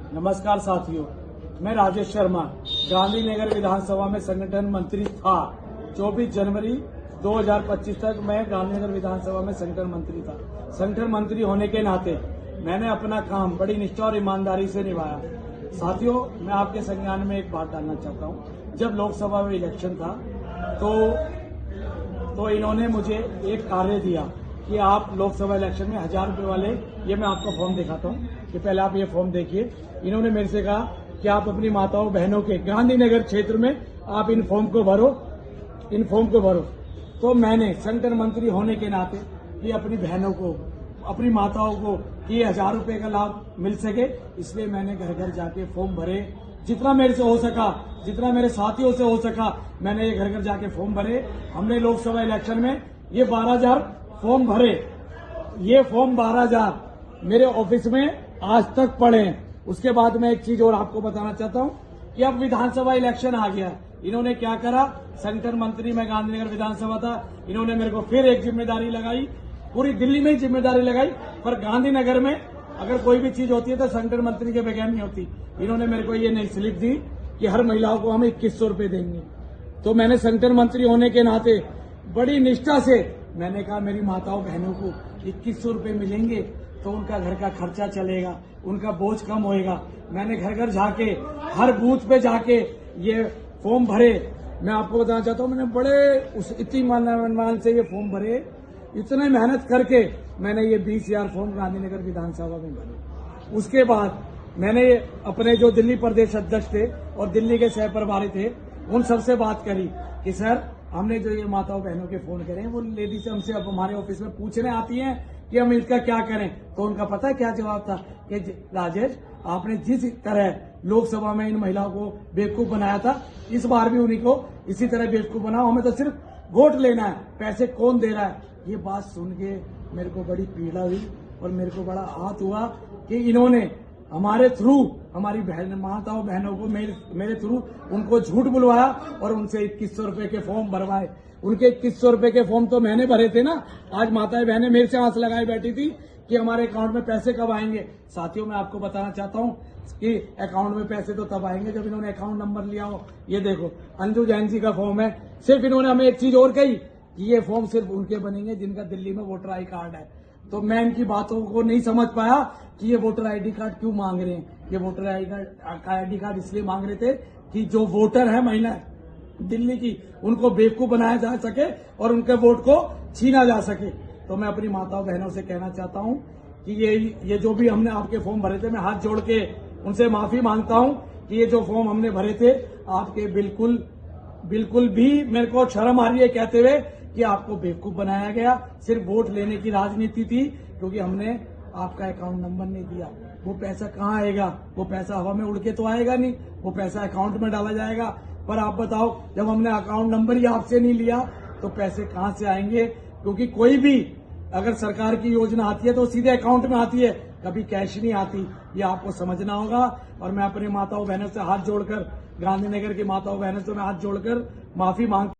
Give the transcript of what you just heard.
नमस्कार साथियों, मैं राजेश शर्मा गांधीनगर विधानसभा में संगठन मंत्री था। 24 जनवरी 2025 तक मैं गांधीनगर विधानसभा में संगठन मंत्री था। संगठन मंत्री होने के नाते मैंने अपना काम बड़ी निष्ठा और ईमानदारी से निभाया। साथियों, मैं आपके संज्ञान में एक बात डालना चाहता हूं। जब लोकसभा में इलेक्शन था तो इन्होंने मुझे एक कार्य दिया कि आप लोकसभा इलेक्शन में 1000 रुपये वाले, ये मैं आपको फॉर्म दिखाता हूं कि पहले आप ये फॉर्म देखिए। इन्होंने मेरे से कहा कि आप अपनी माताओं बहनों के गांधीनगर क्षेत्र में आप इन फॉर्म को भरो। तो मैंने संगठन मंत्री होने के नाते ये अपनी बहनों को, अपनी माताओं को ये 1000 रुपये का लाभ मिल सके, इसलिए मैंने घर घर जाके फॉर्म भरे। जितना मेरे से हो सका, जितना मेरे साथियों से हो सका, मैंने ये घर घर जाके फॉर्म भरे। हमने लोकसभा इलेक्शन में ये 12,000 फॉर्म भरे। ये फॉर्म 12,000 मेरे ऑफिस में आज तक पड़े हैं। उसके बाद मैं एक चीज और आपको बताना चाहता हूं कि अब विधानसभा इलेक्शन आ गया। इन्होंने क्या करा, संगठन मंत्री मैं गांधीनगर विधानसभा था, इन्होंने मेरे को फिर एक जिम्मेदारी लगाई, पूरी दिल्ली में ही जिम्मेदारी लगाई, पर गांधीनगर में अगर कोई भी चीज होती है तो संगठन मंत्री के बगैर नहीं होती। इन्होंने मेरे को ये नई स्लिप दी कि हर महिलाओं को हम 2100 रुपये देंगे। तो मैंने संगठन मंत्री होने के नाते बड़ी निष्ठा से मैंने कहा मेरी माताओं बहनों को 2100 रुपये मिलेंगे तो उनका घर का खर्चा चलेगा, उनका बोझ कम होएगा। मैंने घर घर जाके, हर बूथ पे जाके ये फॉर्म भरे। मैं आपको बताना चाहता हूं, मैंने बड़े इतनी मान से ये फॉर्म भरे, इतने मेहनत करके मैंने ये 20,000 फॉर्म गांधीनगर विधानसभा में भरे। उसके बाद मैंने अपने जो दिल्ली प्रदेश अध्यक्ष थे और दिल्ली के सह प्रभारी थे, उन सबसे बात करी कि सर, हमने जो ये माताओं बहनों के फोन करे हैं, वो लेडीज हमसे अब हमारे ऑफिस में पूछने आती हैं कि हम इसका क्या करें। तो उनका पता है क्या जवाब था कि राजेश, आपने जिस तरह लोकसभा में इन महिलाओं को बेवकूफ बनाया था, इस बार भी उन्हीं को इसी तरह बेवकूफ बनाओ, हमें तो सिर्फ वोट लेना है, पैसे कौन दे रहा है। ये बात सुन के मेरे को बड़ी पीड़ा हुई और मेरे को बड़ा आहत हुआ कि इन्होंने हमारे थ्रू, हमारी माताओं बहनों को मेरे थ्रू उनको झूठ बुलवाया और उनसे 2100 रुपये के फॉर्म भरवाए। उनके 2100 रुपये के फॉर्म तो मैंने भरे थे ना। आज माताएं बहनें मेरे से आंस लगाए बैठी थी कि हमारे अकाउंट में पैसे कब आएंगे। साथियों, मैं आपको बताना चाहता हूं कि अकाउंट में पैसे तो तब आएंगे जब इन्होंने अकाउंट नंबर लिया हो। ये देखो, अंजू जैन जी का फॉर्म है। सिर्फ इन्होंने हमें एक चीज और कही कि ये फॉर्म सिर्फ उनके बनेंगे जिनका दिल्ली में वोटर आई कार्ड है। तो मैं इनकी बातों को नहीं समझ पाया कि ये वोटर आईडी कार्ड क्यों मांग रहे हैं। ये वोटर आईडी कार्ड इसलिए मांग रहे थे कि जो वोटर है महिला दिल्ली की, उनको बेवकूफ बनाया जा सके और उनके वोट को छीना जा सके। तो मैं अपनी माताओं बहनों से कहना चाहता हूं कि ये जो भी हमने आपके फॉर्म भरे थे, मैं हाथ जोड़ के उनसे माफी मांगता हूं कि ये जो फॉर्म हमने भरे थे आपके बिल्कुल भी मेरे को शर्म आ रही है कहते हुए कि आपको बेवकूफ बनाया गया। सिर्फ वोट लेने की राजनीति थी, क्योंकि हमने आपका अकाउंट नंबर नहीं दिया। वो पैसा कहाँ आएगा? वो पैसा हवा में उड़ के तो आएगा नहीं, वो पैसा अकाउंट में डाला जाएगा। पर आप बताओ, जब हमने अकाउंट नंबर ही आपसे नहीं लिया तो पैसे कहाँ से आएंगे? क्योंकि कोई भी अगर सरकार की योजना आती है तो सीधे अकाउंट में आती है, कभी कैश नहीं आती। ये आपको समझना होगा। और मैं अपनी माताओं बहनों से हाथ जोड़कर, गांधीनगर की माताओं बहनों से मैं हाथ जोड़कर माफी मांग